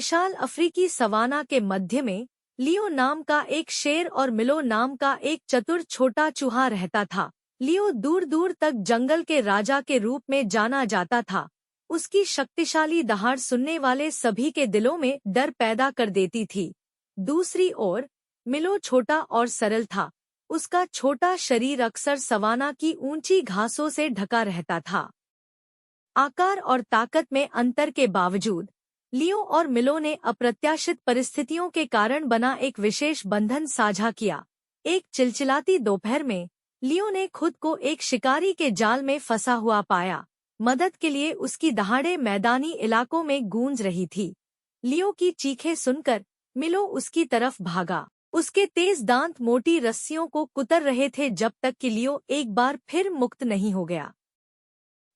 विशाल अफ्रीकी सवाना के मध्य में लियो नाम का एक शेर और मिलो नाम का एक चतुर छोटा चूहा रहता था। लियो दूर दूर तक जंगल के राजा के रूप में जाना जाता था। उसकी शक्तिशाली दहाड़ सुनने वाले सभी के दिलों में डर पैदा कर देती थी। दूसरी ओर मिलो छोटा और सरल था। उसका छोटा शरीर अक्सर सवाना की ऊंची घासों से ढका रहता था। आकार और ताकत में अंतर के बावजूद लियो और मिलो ने अप्रत्याशित परिस्थितियों के कारण बना एक विशेष बंधन साझा किया। एक चिलचिलाती दोपहर में लियो ने खुद को एक शिकारी के जाल में फंसा हुआ पाया। मदद के लिए उसकी दहाड़े मैदानी इलाकों में गूंज रही थी। लियो की चीखें सुनकर मिलो उसकी तरफ भागा। उसके तेज दांत मोटी रस्सियों को कुतर रहे थे जब तक कि लियो एक बार फिर मुक्त नहीं हो गया।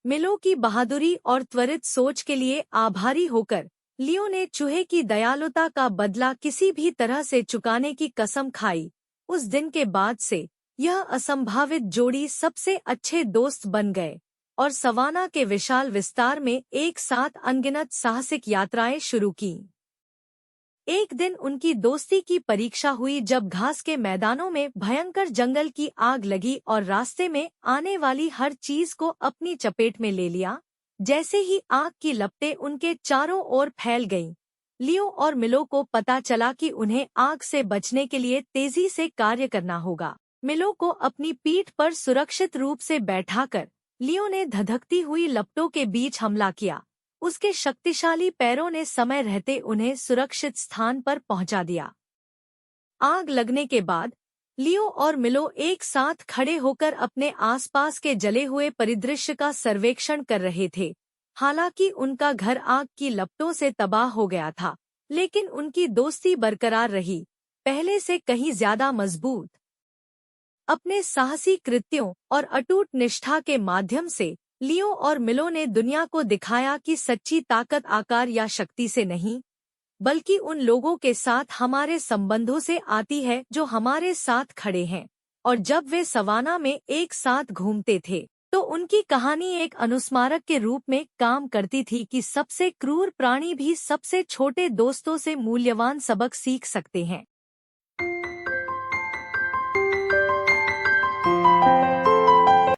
मिलो की बहादुरी और त्वरित सोच के लिए आभारी होकर लियो ने चूहे की दयालुता का बदला किसी भी तरह से चुकाने की कसम खाई। उस दिन के बाद से यह असंभावित जोड़ी सबसे अच्छे दोस्त बन गए और सवाना के विशाल विस्तार में एक साथ अनगिनत साहसिक यात्राएं शुरू की। एक दिन उनकी दोस्ती की परीक्षा हुई जब घास के मैदानों में भयंकर जंगल की आग लगी और रास्ते में आने वाली हर चीज को अपनी चपेट में ले लिया। जैसे ही आग की लपटें उनके चारों ओर फैल गईं, लियो और मिलो को पता चला कि उन्हें आग से बचने के लिए तेजी से कार्य करना होगा। मिलो को अपनी पीठ पर सुरक्षित रूप से बैठाकर लियो ने धधकती हुई लपटों के बीच हमला किया। उसके शक्तिशाली पैरों ने समय रहते उन्हें सुरक्षित स्थान पर पहुंचा दिया। आग लगने के बाद लियो और मिलो एक साथ खड़े होकर अपने आसपास के जले हुए परिदृश्य का सर्वेक्षण कर रहे थे। हालांकि उनका घर आग की लपटों से तबाह हो गया था, लेकिन उनकी दोस्ती बरकरार रही, पहले से कहीं ज्यादा मजबूत। अपने साहसी कृत्यों और अटूट निष्ठा के माध्यम से लियो और मिलो ने दुनिया को दिखाया कि सच्ची ताकत आकार या शक्ति से नहीं, बल्कि उन लोगों के साथ हमारे संबंधों से आती है जो हमारे साथ खड़े हैं। और जब वे सवाना में एक साथ घूमते थे तो उनकी कहानी एक अनुस्मारक के रूप में काम करती थी कि सबसे क्रूर प्राणी भी सबसे छोटे दोस्तों से मूल्यवान सबक सीख सकते हैं।